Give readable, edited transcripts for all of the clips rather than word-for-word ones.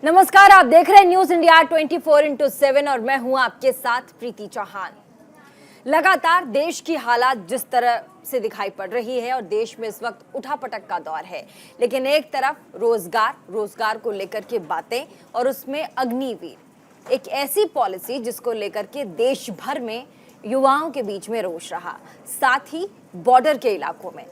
नमस्कार, आप देख रहे हैं न्यूज इंडिया 24x7 और मैं हूं आपके साथ प्रीति चौहान। लगातार देश की हालात जिस तरह से दिखाई पड़ रही है और देश में इस वक्त उठापटक का दौर है, लेकिन एक तरफ रोजगार को लेकर के बातें और उसमें अग्निवीर एक ऐसी पॉलिसी जिसको लेकर के देश भर में युवाओं के बीच में रोष रहा। साथ ही बॉर्डर के इलाकों में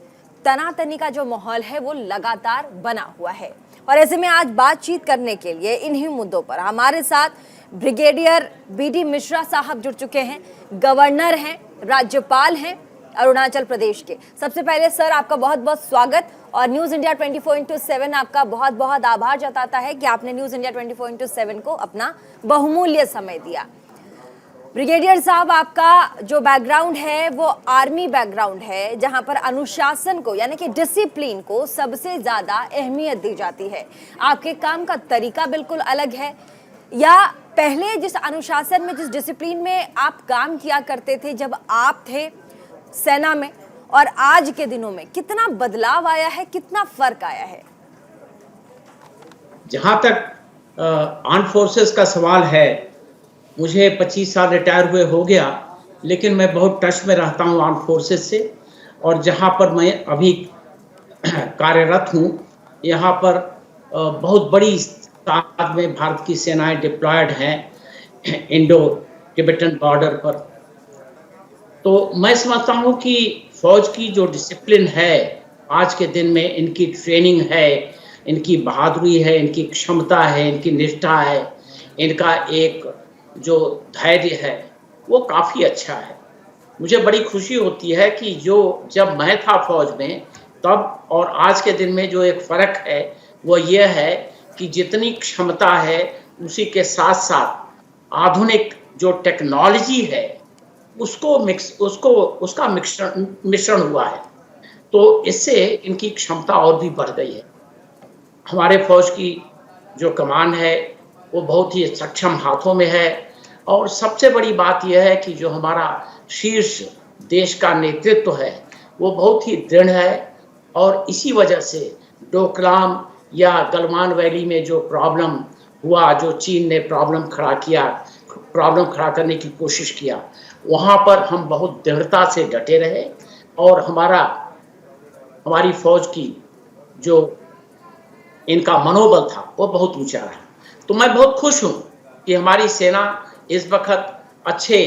तनातनी का जो माहौल है वो लगातार बना हुआ है। और ऐसे में आज बातचीत करने के लिए इन्हीं मुद्दों पर हमारे साथ ब्रिगेडियर बी.डी. मिश्रा साहब जुड़ चुके हैं। गवर्नर हैं, राज्यपाल हैं अरुणाचल प्रदेश के। सबसे पहले सर, आपका बहुत बहुत स्वागत और न्यूज इंडिया 24x7 आपका बहुत बहुत आभार जताता है कि आपने न्यूज इंडिया 24x7 को अपना बहुमूल्य समय दिया। ब्रिगेडियर साहब, आपका जो बैकग्राउंड है वो आर्मी बैकग्राउंड है, जहां पर अनुशासन को यानी कि डिसिप्लिन को सबसे ज्यादा अहमियत दी जाती है। आपके काम का तरीका बिल्कुल अलग है, या पहले जिस अनुशासन में, जिस डिसिप्लिन में आप काम किया करते थे जब आप थे सेना में, और आज के दिनों में कितना बदलाव आया है, कितना फर्क आया है? जहां तक आर्म फोर्सेस का सवाल है, मुझे 25 साल रिटायर हुए हो गया, लेकिन मैं बहुत टच में रहता हूं आर्म फोर्सेस से। और जहां पर मैं अभी कार्यरत हूं, यहाँ पर बहुत बड़ी तादाद में भारत की सेनाएं डिप्लॉयड हैं इंडो तिब्बतन बॉर्डर पर। तो मैं समझता हूं कि फौज की जो डिसिप्लिन है आज के दिन में, इनकी ट्रेनिंग है, इनकी बहादुरी है, इनकी क्षमता है, इनकी निष्ठा है, इनका एक जो धैर्य है वो काफ़ी अच्छा है। मुझे बड़ी खुशी होती है कि जब मैं था फौज में तब और आज के दिन में जो एक फ़र्क है वो ये है कि जितनी क्षमता है उसी के साथ साथ आधुनिक जो टेक्नोलॉजी है उसका मिश्रण हुआ है। तो इससे इनकी क्षमता और भी बढ़ गई है। हमारे फौज की जो कमान है वो बहुत ही सक्षम हाथों में है। और सबसे बड़ी बात यह है कि जो हमारा शीर्ष देश का नेतृत्व है वो बहुत ही दृढ़ है। और इसी वजह से डोकलाम या गलवान वैली में जो प्रॉब्लम हुआ, जो चीन ने प्रॉब्लम खड़ा करने की कोशिश किया, वहाँ पर हम बहुत दृढ़ता से डटे रहे और हमारी फौज की जो इनका मनोबल था वो बहुत ऊंचा रहा। तो मैं बहुत खुश हूँ कि हमारी सेना इस वक्त अच्छे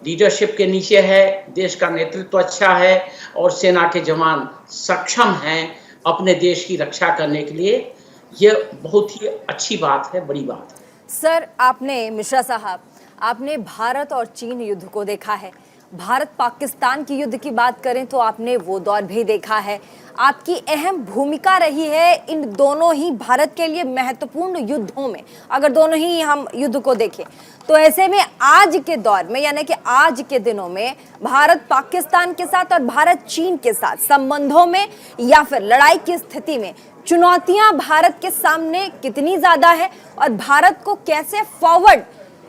लीडरशिप के नीचे है, देश का नेतृत्व अच्छा है और सेना के जवान सक्षम हैं अपने देश की रक्षा करने के लिए। ये बहुत ही अच्छी बात है, बड़ी बात है। सर, मिश्रा साहब, आपने भारत और चीन युद्ध को देखा है। भारत पाकिस्तान की युद्ध की बात करें तो आपने वो दौर भी देखा है। आपकी अहम भूमिका रही है इन दोनों ही भारत के लिए महत्वपूर्ण युद्धों में, अगर दोनों ही हम युद्ध को देखें तो। ऐसे में आज के दौर में, यानी कि आज के दिनों में, भारत पाकिस्तान के साथ और भारत चीन के साथ संबंधों में या फिर लड़ाई की स्थिति में चुनौतियां भारत के सामने कितनी ज्यादा है, और भारत को कैसे फॉरवर्ड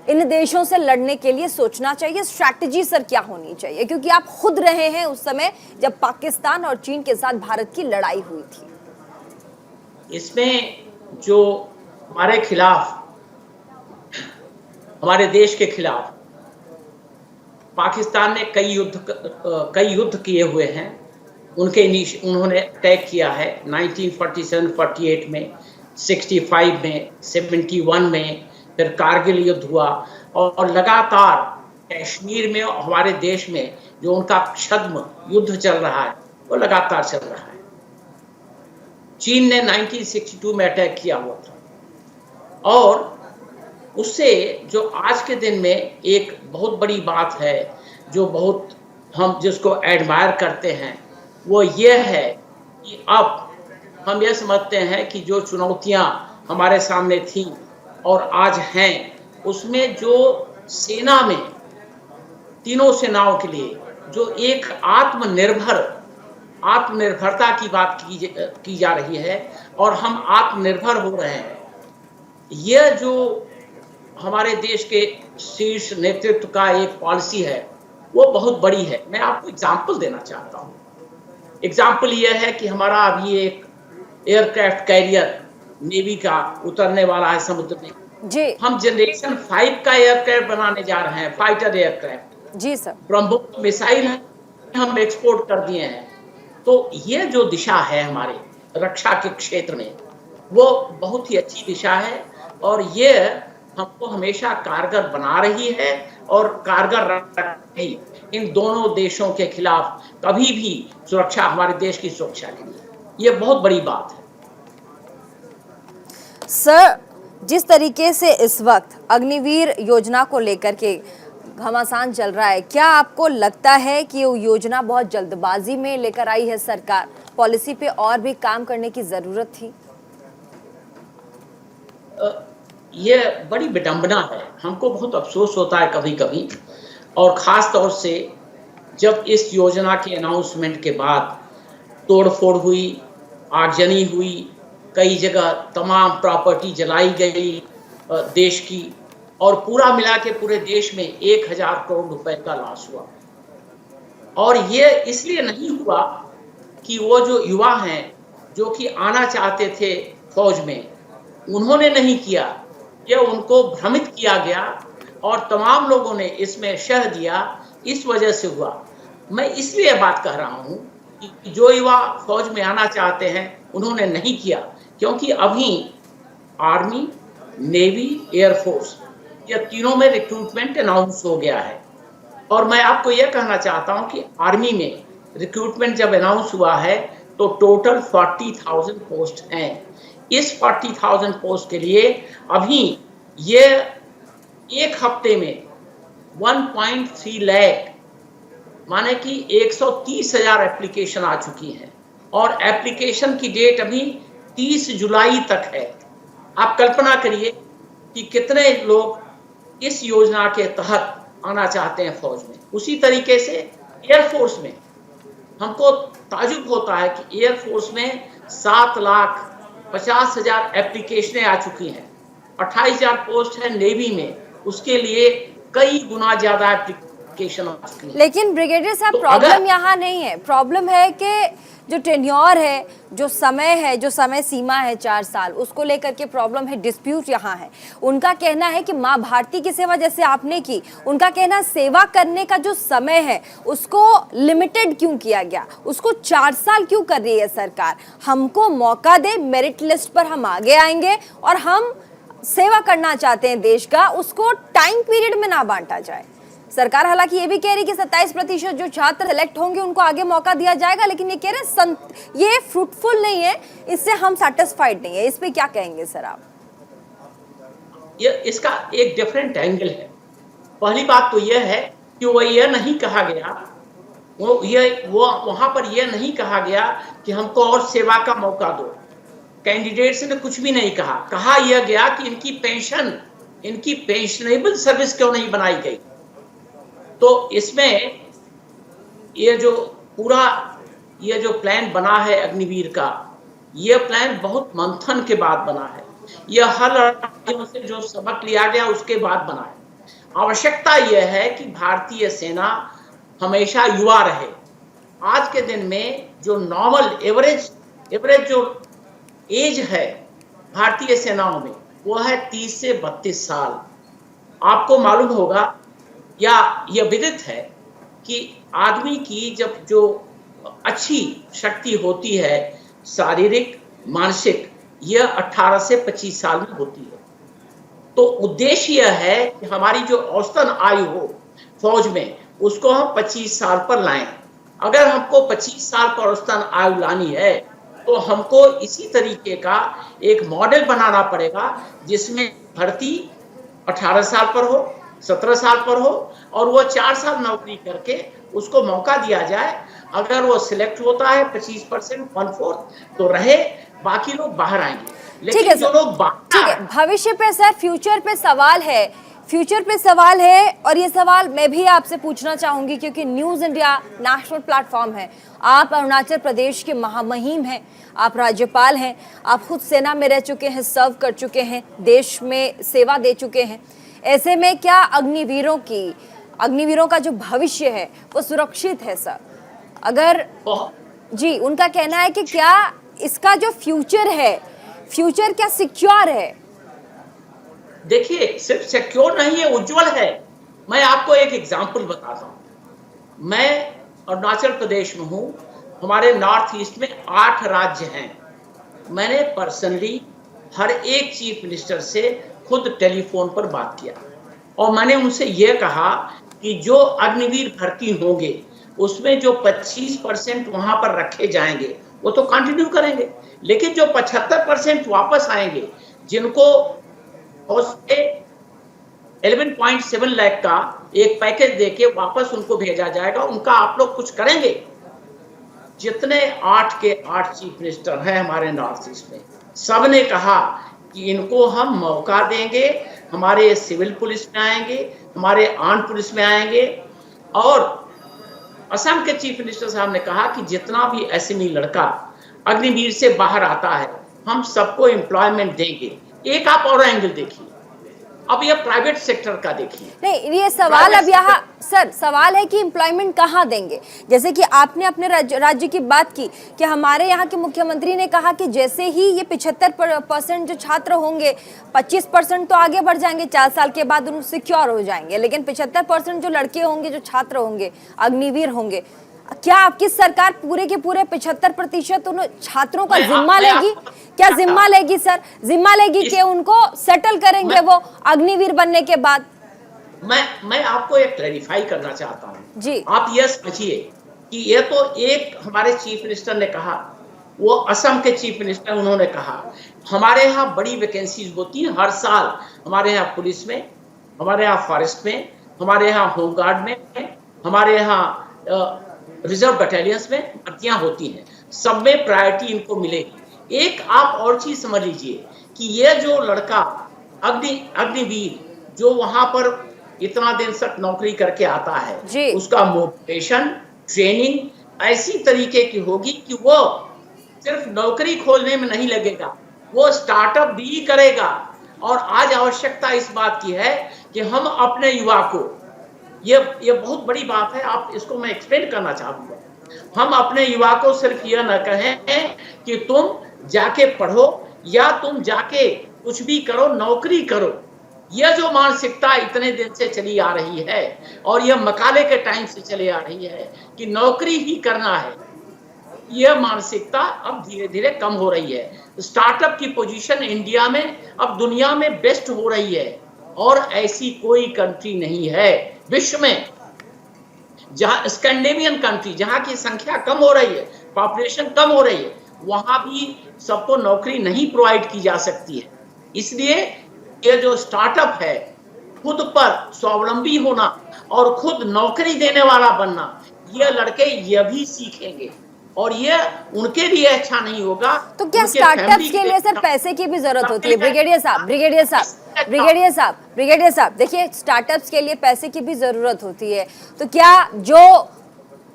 इन देशों से लड़ने के लिए सोचना चाहिए? स्ट्रैटेजी सर क्या होनी चाहिए, क्योंकि आप खुद रहे हैं उस समय जब पाकिस्तान और चीन के साथ भारत की लड़ाई हुई थी। इसमें जो हमारे खिलाफ, हमारे देश के खिलाफ पाकिस्तान ने कई युद्ध किए हुए हैं। उन्होंने अटैक किया है 1947-48 में, 65 में, 71 में, फिर कारगिल युद्ध हुआ और लगातार कश्मीर में हमारे देश में जो उनका छद्म युद्ध चल रहा है वो लगातार चल रहा है। चीन ने 1962 में अटैक किया हुआ था। और उससे जो आज के दिन में एक बहुत बड़ी बात है, जो बहुत हम जिसको एडमायर करते हैं, वो ये है कि अब हम ये समझते हैं कि जो चुनौतियां हमारे सामने थी और आज हैं, उसमें जो सेना में तीनों सेनाओं के लिए जो एक आत्मनिर्भरता की बात की जा रही है और हम आत्मनिर्भर हो रहे हैं, यह जो हमारे देश के शीर्ष नेतृत्व का एक पॉलिसी है वो बहुत बड़ी है। मैं आपको एग्जाम्पल देना चाहता हूँ। एग्जाम्पल यह है कि हमारा अभी एक एयरक्राफ्ट कैरियर नेवी का उतरने वाला है समुद्र में। जी हम जनरेशन 5 का एयरक्राफ्ट बनाने जा रहे हैं, फाइटर एयरक्राफ्ट। जी सर। ब्रह्मोस मिसाइल हम एक्सपोर्ट कर दिए हैं। तो ये जो दिशा है हमारे रक्षा के क्षेत्र में, वो बहुत ही अच्छी दिशा है और ये हमको हमेशा कारगर बना रही है और कारगर रही इन दोनों देशों के खिलाफ कभी भी सुरक्षा, हमारे देश की सुरक्षा के लिए ये बहुत बड़ी बात है। सर, जिस तरीके से इस वक्त अग्निवीर योजना को लेकर के घमासान चल रहा है, क्या आपको लगता है कि ये योजना बहुत जल्दबाजी में लेकर आई है सरकार? पॉलिसी पे और भी काम करने की जरूरत थी? ये बड़ी विडंबना है, हमको बहुत अफसोस होता है कभी कभी, और खास तौर से जब इस योजना के अनाउंसमेंट के बाद तोड़फोड़ हुई, आगजनी हुई, कई जगह तमाम प्रॉपर्टी जलाई गई देश की, और पूरा मिला के पूरे देश में 1000 करोड़ रुपए का लॉस हुआ। और ये इसलिए नहीं हुआ कि वो जो युवा हैं जो कि आना चाहते थे फौज में, उन्होंने नहीं किया, ये उनको भ्रमित किया गया और तमाम लोगों ने इसमें शह दिया, इस वजह से हुआ। मैं इसलिए बात कर रहा हूं कि जो युवा फौज में आना चाहते हैं उन्होंने नहीं किया, क्योंकि अभी आर्मी, नेवी, एयरफोर्स, ये तीनों में रिक्रूटमेंट अनाउंस हो गया है। और मैं आपको यह कहना चाहता हूं कि आर्मी में रिक्रूटमेंट जब अनाउंस हुआ है तो टोटल 40,000 पोस्ट हैं। इस 40,000 पोस्ट के लिए अभी ये एक हफ्ते में 1.3 लाख, माने कि 130,000 एप्लीकेशन आ चुकी हैं और एप्लीकेशन की डेट अभी 30 जुलाई तक है। आप कल्पना करिए कि कितने लोग इस योजना के तहत आना चाहते हैं फौज में। उसी तरीके से एयरफोर्स में हमको ताजुब होता है कि एयरफोर्स में 7,50,000 एप्लीकेशनें आ चुकी हैं। 28,000 पोस्ट है नेवी में, उसके लिए कई गुना ज्यादा एप्लीकेशन आ चुकी है। लेकिन ब्रिगेडियर साहब, तो प्रॉब्लम यहाँ नहीं है। प्रॉब्लम है कि जो टेन्योर है, जो समय सीमा है 4 साल, उसको लेकर के प्रॉब्लम है, डिस्प्यूट यहाँ है। उनका कहना है कि माँ भारती की सेवा जैसे आपने की, उनका कहना सेवा करने का जो समय है उसको लिमिटेड क्यों किया गया, उसको 4 साल क्यों कर रही है सरकार? हमको मौका दे, मेरिट लिस्ट पर हम आगे आएंगे और हम सेवा करना चाहते हैं देश का, उसको टाइम पीरियड में ना बांटा जाए। सरकार हालांकि ये भी कह रही कि 27% जो छात्र सेलेक्ट होंगे उनको आगे मौका दिया जाएगा, लेकिन ये कह रहे ये फ्रूटफुल नहीं है, इससे हम सैटिस्फाइड नहीं है। इस पे क्या कहेंगे सर आप? ये इसका एक डिफरेंट एंगल है। पहली बात तो यह है कि वो ये नहीं कहा गया, वो वहां पर यह नहीं कहा गया कि हमको और सेवा का मौका दो। कैंडिडेट्स ने कुछ भी नहीं कहा यह गया कि इनकी पेंशनेबल सर्विस क्यों नहीं बनाई गई। तो इसमें ये जो प्लान बना है अग्निवीर का, ये प्लान बहुत मंथन के बाद बना है। यह हर राज्यों से जो सबक लिया गया उसके बाद बना है। आवश्यकता यह है कि भारतीय सेना हमेशा युवा रहे। आज के दिन में जो नॉर्मल एवरेज जो एज है भारतीय सेनाओं में, वो है 30 से 32 साल। आपको मालूम होगा या यह विदित है कि आदमी की जब जो अच्छी शक्ति होती है, शारीरिक, मानसिक, यह 18 से 25 साल में होती है। तो उद्देश्य यह है कि हमारी जो औसतन आयु हो फौज में, उसको हम 25 साल पर लाएं। अगर हमको 25 साल पर औसतन आयु लानी है तो हमको इसी तरीके का एक मॉडल बनाना पड़ेगा जिसमें भर्ती 18 साल पर हो, 17 साल पर हो, और वो 4 साल नौकरी करके उसको मौका दिया जाए। अगर वो सिलेक्ट होता है 25%, 1/4 तो रहे, बाकी लोग बाहर आएंगे। लेकिन जो लोग ठीक है, भविष्य पे सर, फ्यूचर पे सवाल है और ये सवाल मैं भी आपसे पूछना चाहूंगी क्योंकि न्यूज इंडिया नेशनल प्लेटफॉर्म है। आप अरुणाचल प्रदेश के महामहिम हैं, आप राज्यपाल हैं, आप खुद सेना में रह चुके हैं, सर्व कर चुके हैं, देश में सेवा दे चुके हैं। ऐसे में क्या अग्निवीरों का जो भविष्य है वो सुरक्षित है सर? अगर जी, उनका कहना है कि क्या इसका जो फ्यूचर है, फ्यूचर क्या सिक्योर है? देखिए, सिर्फ सिक्योर नहीं है, उज्जवल है। मैं आपको एक एग्जांपल बताता हूं। मैं अरुणाचल प्रदेश में हूं। हमारे नॉर्थ ईस्ट में 8 राज्य हैं। मैंने पर्सनली हर एक चीफ मिनिस्टर से खुद टेलीफोन पर बात किया और मैंने उनसे यह कहा कि जो अग्निवीर भर्ती होंगे उसमें जो 25% वहां पर रखे जाएंगे वो तो कंटिन्यू करेंगे, लेकिन जो 75% वापस आएंगे, जिनको 11.7 लाख का एक पैकेज देके वापस उनको भेजा जाएगा, उनका आप लोग कुछ करेंगे? जितने 8 के 8 चीफ मिनिस्टर हैं हमारे नॉर्थ ईस्ट में, सब ने कहा कि इनको हम मौका देंगे, हमारे सिविल पुलिस में आएंगे, हमारे आर्म पुलिस में आएंगे। और असम के चीफ मिनिस्टर साहब ने कहा कि जितना भी एसएमई लड़का अग्निवीर से बाहर आता है हम सबको एम्प्लॉयमेंट देंगे। एक आप और एंगल देखिए, अब ये प्राइवेट सेक्टर का देखिए। नहीं, ये सवाल अब यहाँ सर सवाल है कि एम्प्लॉयमेंट कहाँ देंगे? जैसे कि आपने अपने राज्य की बात की कि हमारे यहाँ के मुख्यमंत्री ने कहा कि जैसे ही ये 75% जो छात्र होंगे, 25% तो आगे बढ़ जाएंगे, 4 साल के बाद उन सिक्योर हो जाएंगे, लेकिन 75% जो लड़के होंगे, जो छात्र होंगे, अग्निवीर होंगे, क्या आपकी सरकार पूरे के पूरे 75% उन छात्रों का जिम्मा लेगी? क्या जिम्मा लेगी सर? जिम्मा लेगी कि उनको सेटल करेंगे वो अग्निवीर बनने के बाद? मैं आपको एक क्लैरिफाई करना चाहता हूं जी। आप यह समझिए कि ये तो एक हमारे चीफ मिनिस्टर ने कहा, वो असम के चीफ मिनिस्टर, उन्होंने कहा हमारे यहाँ बड़ी वैकेंसीज होती हैं हर साल। हमारे यहाँ पुलिस में, हमारे यहाँ फॉरेस्ट में, हमारे यहाँ होमगार्ड में, हमारे यहाँ रिजर्व बटालियंस में भर्तियां होती हैं। सब में प्रायोरिटी इनको मिलेगी। एक आप और चीज समझ लीजिए कि ये जो लड़का अग्निवीर जो वहां पर इतना दिन तक नौकरी करके आता है, उसका मोटिवेशन, ट्रेनिंग ऐसी तरीके की होगी कि वो सिर्फ नौकरी खोलने में नहीं लगेगा, वो स्टार्टअप भी करेगा। और आज आवश्यकता इस बात की है कि हम अपने युवा को, ये बहुत बड़ी बात है, आप इसको मैं एक्सप्लेन करना चाहूंगा। हम अपने युवा को सिर्फ यह न कहें कि तुम जाके पढ़ो या तुम जाके कुछ भी करो, नौकरी करो। यह जो मानसिकता इतने दिन से चली आ रही है और यह मकाले के टाइम से चली आ रही है कि नौकरी ही करना है, यह मानसिकता अब धीरे धीरे कम हो रही है। स्टार्टअप की पोजीशन इंडिया में अब दुनिया में बेस्ट हो रही है और ऐसी कोई कंट्री नहीं है विश्व में, जहां स्कैंडिनेवियन कंट्री, जहां की संख्या कम हो रही है, पॉपुलेशन कम हो रही है, वहां भी सबको नौकरी नहीं प्रोवाइड की जा सकती है। इसलिए ये जो स्टार्टअप है, खुद पर स्वावलंबी होना और खुद नौकरी देने वाला बनना, ये लड़के ये भी सीखेंगे और ये उनके लिए अच्छा नहीं होगा। तो क्या स्टार्टअप्स के लिए सर पैसे की भी जरूरत होती है? ब्रिगेडियर साहब देखिए, स्टार्टअप्स के लिए पैसे की भी जरूरत होती है। तो क्या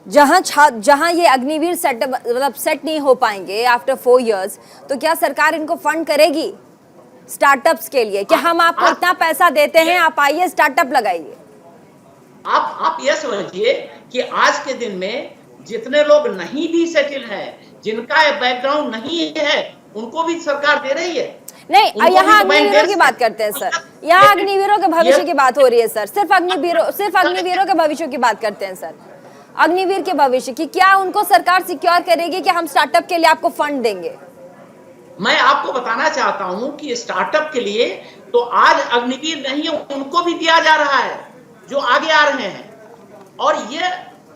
जहां ये अग्निवीर सेट नहीं हो पाएंगे आफ्टर 4 इयर्स, तो क्या सरकार इनको फंड करेगी स्टार्टअप्स के लिए कि हम आपको इतना पैसा देते हैं, आप आइए स्टार्टअप लगाइए? आप यह समझिए कि आज के दिन में जितने लोग नहीं भी सेटल हैं, जिनका बैकग्राउंड नहीं है, उनको भी सरकार दे रही है। नहीं, यहाँ अग्निवीरों की बात करते हैं सर, यहाँ अग्निवीरों के भविष्य की बात हो रही है सर। सिर्फ अग्निवीरों के भविष्य की बात करते हैं सर। अग्निवीर के भविष्य की क्या उनको सरकार सिक्योर करेगी कि हम स्टार्टअप के लिए आपको फंड देंगे? मैं आपको बताना चाहता हूं कि स्टार्टअप के लिए तो आज अग्निवीर नहीं, उनको भी दिया जा रहा है जो आगे आ रहे हैं। और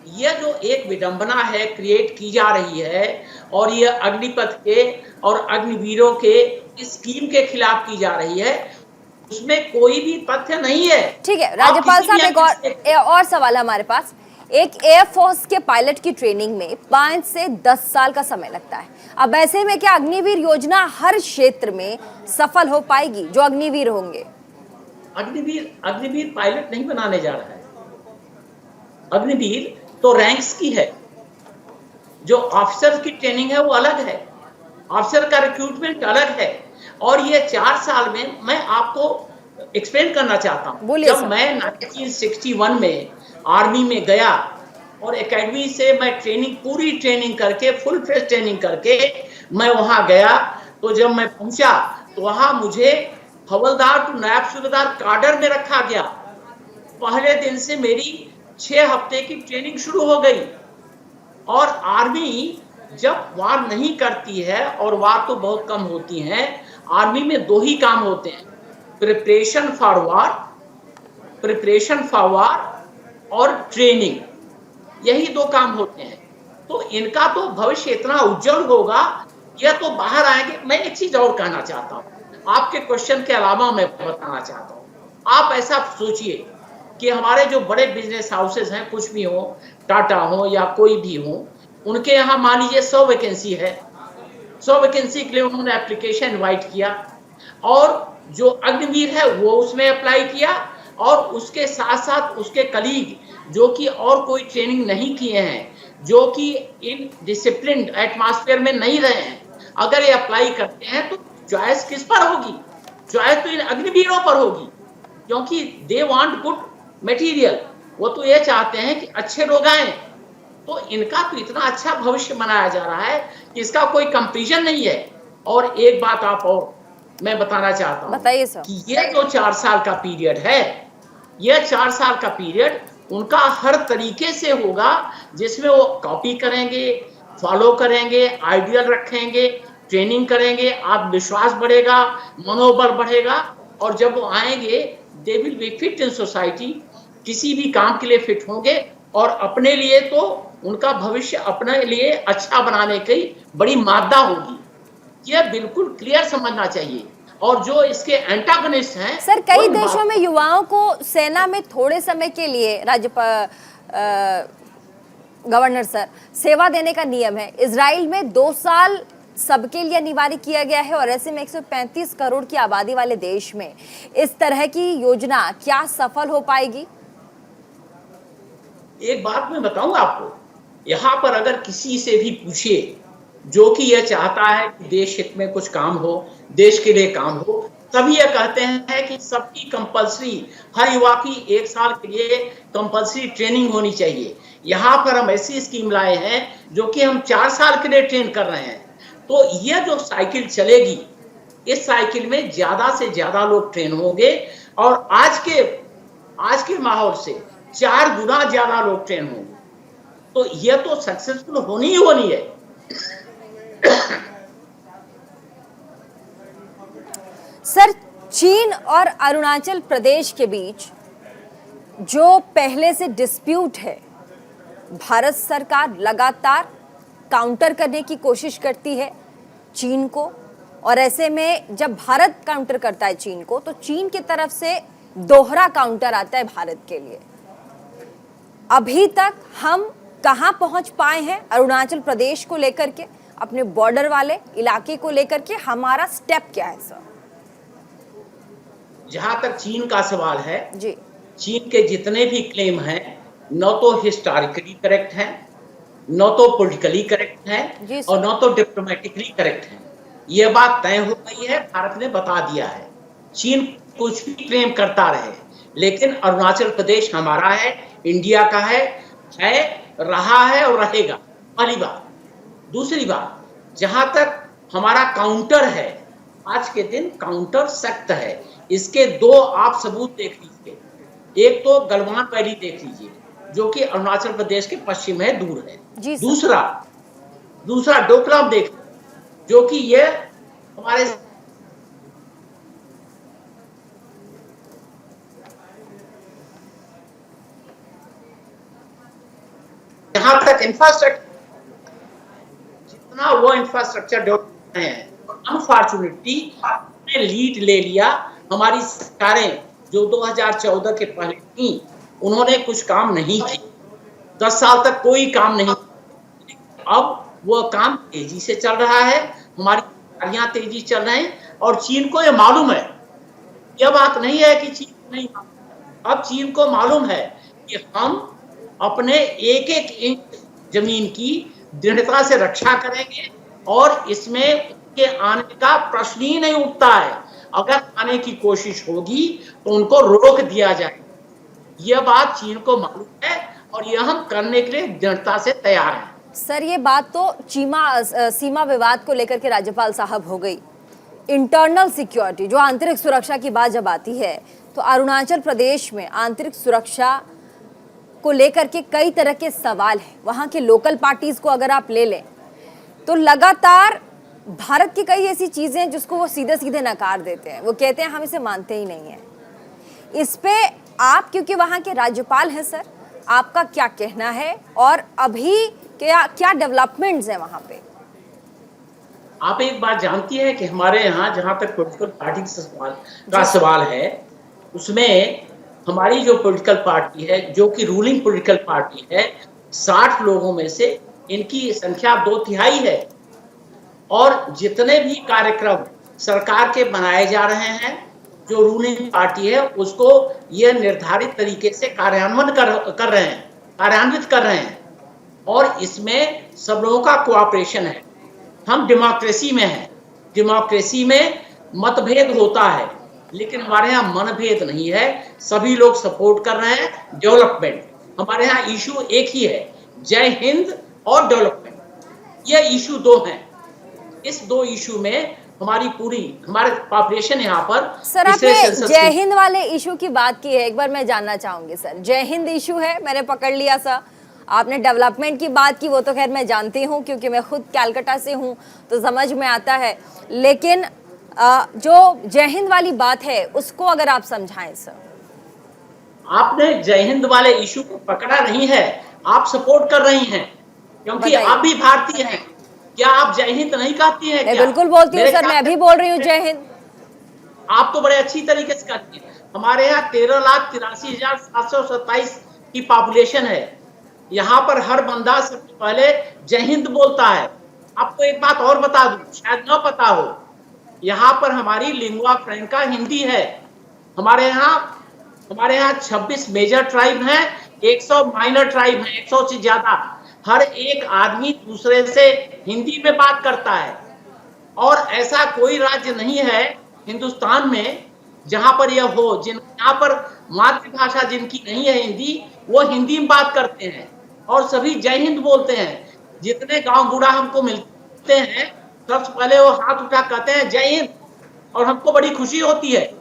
ये जो एक विडंबना है क्रिएट की जा रही है और ये अग्निपथ के और अग्निवीरों के इस स्कीम के खिलाफ की जा रही है, उसमें कोई भी तथ्य नहीं है। ठीक है राज्यपाल साहब, एक और सवाल है हमारे पास। एक एयरफोर्स के पायलट की ट्रेनिंग में 5 से 10 साल का समय लगता है। अब ऐसे में क्या अग्निवीर योजना हर क्षेत्र में सफल हो पाएगी जो अग्निवीर होंगे? अग्निवीर पायलट नहीं बनाने जा रहा है। अग्निवीर तो रैंक्स की है, जो ऑफिसर की ट्रेनिंग है वो अलग है, ऑफिसर का रिक्रूटमेंट अलग है। और ये 4 साल में मैं आपको एक्सप्लेन करना चाहता हूँ। जब मैं 1961 में आर्मी में गया और एकेडमी से मैं पूरी ट्रेनिंग करके, फुल फ्लेज ट्रेनिंग करके मैं वहां गया, तो जब मैं पहुंचा तो वहां मुझे हवलदार टू नायब सूबेदार काडर में रखा गया। पहले दिन से मेरी 6 हफ्ते की ट्रेनिंग शुरू हो गई। और आर्मी जब वार नहीं करती है, और वार तो बहुत कम होती हैं, आर्मी में 2 ही काम होते हैं, प्रिपरेशन फॉर वार और ट्रेनिंग। यही 2 काम होते हैं। तो इनका तो भविष्य इतना उज्जवल होगा, यह तो बाहर आएंगे। मैं एक चीज और कहना चाहता हूँ, आपके क्वेश्चन के अलावा मैं बताना चाहता हूँ। आप ऐसा सोचिए कि हमारे जो बड़े बिजनेस हाउसेस हैं, कुछ भी हो, टाटा हो या कोई भी हो, उनके यहाँ मान लीजिए 100 वैकेंसी है। 100 वैकेंसी के लिए उन्होंने एप्लीकेशन इनवाइट किया, और जो अग्निवीर है वो उसमें अप्लाई किया, और उसके साथ साथ उसके कलीग जो कि और कोई ट्रेनिंग नहीं किए हैं, जो कि इन डिसिप्लिन एटमॉस्फेयर में नहीं रहे हैं, अगर ये अप्लाई करते हैं तो चॉइस किस पर होगी? चॉइस तो इन अग्निवीरों पर होगी, क्योंकि दे वांट गुड मटेरियल। वो तो ये चाहते हैं कि अच्छे लोग आए। तो इनका तो इतना अच्छा भविष्य बनाया जा रहा है कि इसका कोई कंपैरिजन नहीं है। और एक बात आप और मैं बताना चाहता हूँ, बताइए सर। कि ये जो 4 साल का पीरियड है, यह 4 साल का पीरियड उनका हर तरीके से होगा, जिसमें वो कॉपी करेंगे, फॉलो करेंगे, आइडियल रखेंगे, ट्रेनिंग करेंगे, आत्मविश्वास बढ़ेगा, मनोबल बढ़ेगा, और जब वो आएंगे they will be fit in society, किसी भी काम के लिए फिट होंगे, और अपने लिए तो उनका भविष्य अपने लिए अच्छा बनाने की बड़ी मादा होगी। यह बिल्कुल क्लियर समझना चाहिए। और जो इसके एंटागनिस्ट हैं सर, कई देशों में युवाओं को सेना में थोड़े समय के लिए गवर्नर सर सेवा देने का नियम है। इजराइल में 2 साल सबके लिए अनिवार्य किया गया है, और ऐसे में 135 करोड़ की आबादी वाले देश में इस तरह की योजना क्या सफल हो पाएगी? एक बात मैं बताऊं आपको, यहाँ पर अगर किसी से भी पूछिए जो कि यह चाहता है कि देश हित में कुछ काम हो, देश के लिए काम हो, सभी ये कहते हैं कि सबकी कंपलसरी, हर युवा की 1 साल के लिए कंपलसरी ट्रेनिंग होनी चाहिए। यहाँ पर हम ऐसी स्कीम लाए हैं जो कि हम 4 साल के लिए ट्रेन कर रहे हैं। तो यह जो साइकिल चलेगी, इस साइकिल में ज्यादा से ज्यादा लोग ट्रेन होंगे, और आज के माहौल से 4 गुना ज्यादा लोग ट्रेन होंगे। तो यह तो सक्सेसफुल होनी ही होनी है। सर, चीन और अरुणाचल प्रदेश के बीच जो पहले से डिस्प्यूट है, भारत सरकार लगातार काउंटर करने की कोशिश करती है चीन को, और ऐसे में जब भारत काउंटर करता है चीन को, तो चीन की तरफ से दोहरा काउंटर आता है भारत के लिए। अभी तक हम कहां पहुंच पाए हैं अरुणाचल प्रदेश को लेकर के, अपने बॉर्डर वाले इलाके को लेकर के हमारा स्टेप क्या है सर? जहां तक चीन का सवाल है जी, चीन के जितने भी क्लेम हैं, न तो हिस्टोरिकली करेक्ट हैं, न तो पॉलिटिकली करेक्ट हैं, और न तो डिप्लोमेटिकली करेक्ट हैं। यह बात तय हो गई है, भारत ने बता दिया है। चीन कुछ भी क्लेम करता रहे, लेकिन अरुणाचल प्रदेश हमारा है, इंडिया का है, रहा है और रहेगा। पहली बात। दूसरी बात, जहां तक हमारा काउंटर है, आज के दिन काउंटर सख्त है। इसके 2 आप सबूत देख लीजिए। एक तो गलवान वैली देख लीजिए, जो कि अरुणाचल प्रदेश के पश्चिम है, दूर है। दूसरा डोकलाम देख, जो कि ये हमारे जहां तक इंफ्रास्ट्रक्चर, जितना वो इंफ्रास्ट्रक्चर डेवलप है, अनफॉर्चुनेटली ने लीड ले लिया। हमारी सरकारें जो 2014 के पहले थी, उन्होंने कुछ काम नहीं किया। 10 साल तक कोई काम नहीं। अब वो काम तेजी से चल रहा है, हमारी कार्यां तेजी चल रहे हैं, और चीन को ये मालूम है। यह बात नहीं है कि चीन को नहीं मालूम। अब चीन को मालूम है कि हम अपने एक इंच जमीन की दृढ़ता से रक्षा करेंगे, और इसमें उनके आने का प्रश्न ही नहीं उठता है। अगर आने की कोशिश होगी तो उनको रोक दिया जाएगा। यह बात चीन को मालूम है, और यह हम करने के लिए दृढ़ता से तैयार हैं। सर, ये बात तो सीमा विवाद को लेकर के राज्यपाल साहब हो गई, इंटरनल सिक्योरिटी, जो आंतरिक सुरक्षा की बात जब आती है, तो अरुणाचल प्रदेश में आंतरिक सुरक्षा को लेकर के कई तरह के सवाल हैं। वहाँ के लोकल पार्टीज को अगर आप ले लें तो लगातार भारत की कई ऐसी चीजें हैं जिसको वो सीधे सीधे नकार देते हैं। वो कहते हैं हम इसे मानते ही नहीं हैं। इस पे आप, क्योंकि वहाँ के राज्यपाल हैं सर, आपका क्या कहना है और अभी क्या क्या डेवलपमेंट्स हैं वहाँ पे? आप एक बात जानती है कि हमारे यहाँ जहाँ तक पॉलिटिकल पार्टी का सवाल है, उसमें हमारी जो पॉलिटिकल पार्टी है, जो कि रूलिंग पॉलिटिकल पार्टी है, 60 लोगों में से इनकी संख्या 2/3 है। और जितने भी कार्यक्रम सरकार के बनाए जा रहे हैं, जो रूलिंग पार्टी है उसको यह निर्धारित तरीके से कार्यान्वित कर रहे हैं। और इसमें सब लोगों का कोऑपरेशन है। हम डेमोक्रेसी में हैं। डेमोक्रेसी में मतभेद होता है, लेकिन हमारे यहाँ मनभेद नहीं है। सभी लोग सपोर्ट कर रहे हैं डेवलपमेंट। हमारे यहाँ इशू एक ही है, जय हिंद और डेवलपमेंट। ये इशू 2 हैं। इस 2 इशू में हमारे पॉपुलेशन यहाँ पर। सर, आपने जय हिंद वाले इशू की बात की है, एक बार मैं जानना चाहूंगी सर। जय हिंद इशू है, मैंने पकड़ लिया सर। आपने डेवलपमेंट की बात की, वो तो खैर मैं जानती हूँ क्योंकि मैं खुद कैलकाटा से हूँ, तो समझ में आता है। लेकिन जो जय हिंद वाली बात है उसको अगर आप समझाएं सर। आपने जय हिंद वाले इशू को पकड़ा नहीं है, आप सपोर्ट कर रही हैं, क्योंकि आप भी भारतीय हैं। क्या आप जय हिंद नहीं कहती हैं? मैं बिल्कुल बोलती हूँ सर, मैं अभी बोल रही हूँ जय हिंद। आप तो बड़े अच्छी तरीके से करती हैं। हमारे यहाँ 13,83,727 की पॉपुलेशन है। यहाँ पर हर बंदा सबसे पहले जय हिंद बोलता है। आपको एक बात और बता दूं, शायद न पता हो, यहाँ पर हमारी लिंगुआ फ्रैंका हिंदी है। हमारे यहाँ 26 मेजर ट्राइब हैं, 100 माइनर ट्राइब हैं, 100 से ज्यादा। हर एक आदमी दूसरे से हिंदी में बात करता है। और ऐसा कोई राज्य नहीं है हिंदुस्तान में जहां पर यह हो, जहां पर मातृभाषा जिनकी नहीं है हिंदी, वो हिंदी में बात करते हैं और सभी जय हिंद बोलते हैं। जितने गांव बूढ़ा हमको मिलते हैं, सबसे पहले वो हाथ उठा कहते हैं जय हिंद, और हमको बड़ी खुशी होती है।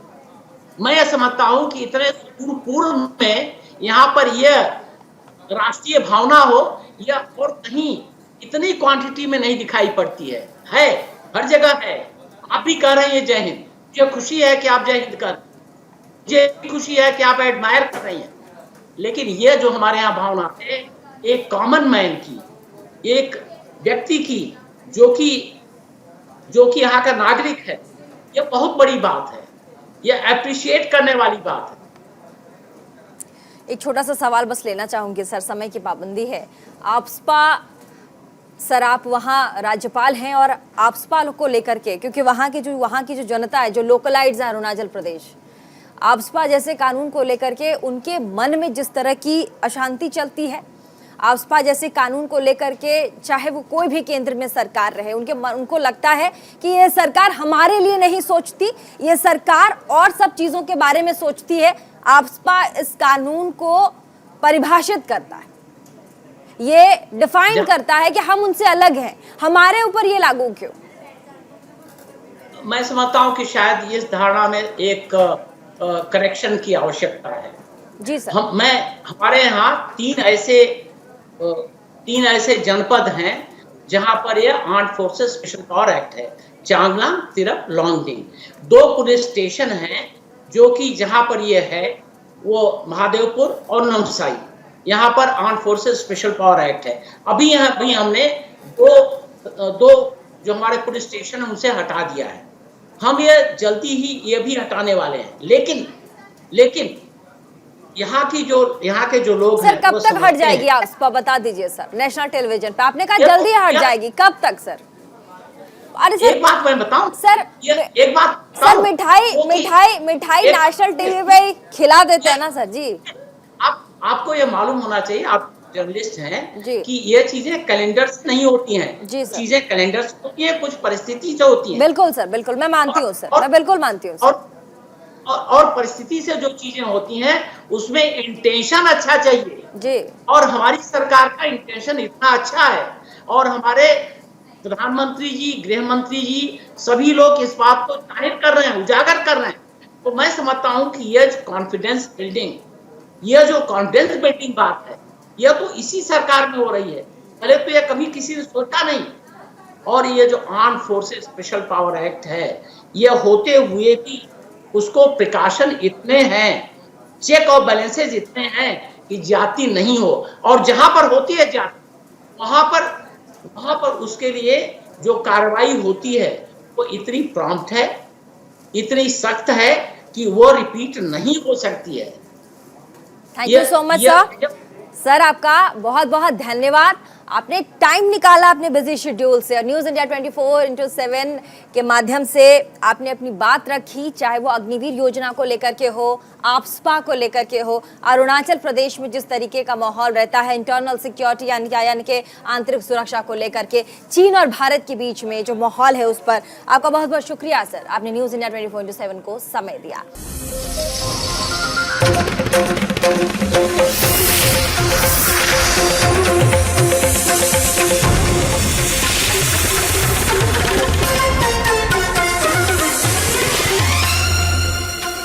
मैं यह समझता हूं कि इतने पूर्व में यहाँ पर यह राष्ट्रीय भावना हो, यह और कहीं इतनी क्वांटिटी में नहीं दिखाई पड़ती है। हर जगह है। आप भी कह रहे हैं जय हिंद, मुझे खुशी है कि आप जय हिंद कर, मुझे खुशी है कि आप एडमायर कर रही हैं। लेकिन यह जो हमारे यहाँ भावना है, एक कॉमन मैन की, एक व्यक्ति की, जो कि यहाँ का नागरिक है, यह बहुत बड़ी बात है। यह अप्रिशिएट करने वाली बात है। एक छोटा सा सवाल बस लेना चाहूंगी सर, समय की पाबंदी है। आपसपा सर, आप वहाँ राज्यपाल हैं और आपसपा को लेकर के, क्योंकि वहाँ की जो जनता है, जो लोकलाइट्स है अरुणाचल प्रदेश, आपसपा जैसे कानून को लेकर के उनके मन में जिस तरह की अशांति चलती है, आपसपा जैसे कानून को लेकर के, चाहे वो कोई भी केंद्र में सरकार रहे, उनको लगता है कि ये सरकार हमारे लिए नहीं सोचती, ये सरकार और सब चीज़ों के बारे में सोचती है। आपसपा इस कानून को परिभाषित करता है, ये डिफाइन करता है कि हम उनसे अलग हैं, हमारे ऊपर ये लागू क्यों? मैं समझता हूं कि शायद इस धारणा में एक करेक्शन की आवश्यकता है। जी सर। हमारे यहाँ तीन ऐसे जनपद हैं जहां पर ये armed forces special power act है। चांगलांग, तिरप, लोंगडिंग। 2 पुलिस स्टेशन हैं जो कि जहां पर ये है वो महादेवपुर और नामसाई। यहाँ पर armed forces special power act है। अभी हमने दो जो हमारे पुलिस स्टेशन है उनसे हटा दिया है। हम ये जल्दी ही ये भी हटाने वाले हैं। लेकिन यहाँ के जो लोग सर, कब तक हट जाएगी आपसपा, बता दीजिए सर। नेशनल टेलीविजन पे आपने कहा जल्दी हट जाएगी, कब तक सर? अरे सर, एक बात मैं बताऊं सर, एक बात सर, मिठाई नेशनल टीवी पे खिला देते हैं ना सर जी। आपको ये मालूम होना चाहिए, आप जर्नलिस्ट हैं, कि ये चीजें कैलेंडर से नहीं होती हैं। चीजें कैलेंडर से होती हैं, कुछ परिस्थिति से होती हैं। बिल्कुल सर, बिल्कुल मैं मानती हूँ सर, मैं बिल्कुल मानती हूँ। और परिस्थिति से जो चीजें होती हैं उसमें इंटेंशन अच्छा चाहिए जी। और हमारी सरकार का इंटेंशन इतना अच्छा है और हमारे प्रधानमंत्री जी, गृह मंत्री जी, सभी लोग इस बात को जाहिर कर रहे हैं, उजागर कर रहे हैं। तो मैं समझता हूं कि यह कॉन्फिडेंस बिल्डिंग, यह जो कॉन्फिडेंस बिल्डिंग बात है, यह तो इसी सरकार में हो रही है। पहले तो यह कभी किसी ने सोचा नहीं। और ये जो arm forces special power act है, यह होते हुए भी उसको प्रिकॉशन इतने हैं, चेक और बैलेंसेज इतने हैं कि जाति नहीं हो, और जहां पर होती है जाति, वहां पर उसके लिए जो कार्रवाई होती है वो इतनी प्रॉम्प्ट है, इतनी सख्त है कि वो रिपीट नहीं हो सकती है। Thank you so much sir. Sir आपका बहुत बहुत धन्यवाद, आपने टाइम निकाला अपने बिजी शेड्यूल से और न्यूज़ इंडिया 24/7 के माध्यम से आपने अपनी बात रखी, चाहे वो अग्निवीर योजना को लेकर के हो, आफ्स्पा को लेकर के हो, अरुणाचल प्रदेश में जिस तरीके का माहौल रहता है इंटरनल सिक्योरिटी यानी कि आंतरिक सुरक्षा को लेकर के, चीन और भारत के बीच में जो माहौल है उस पर आपका बहुत बहुत शुक्रिया सर, आपने न्यूज़ इंडिया 24/7 को समय दिया।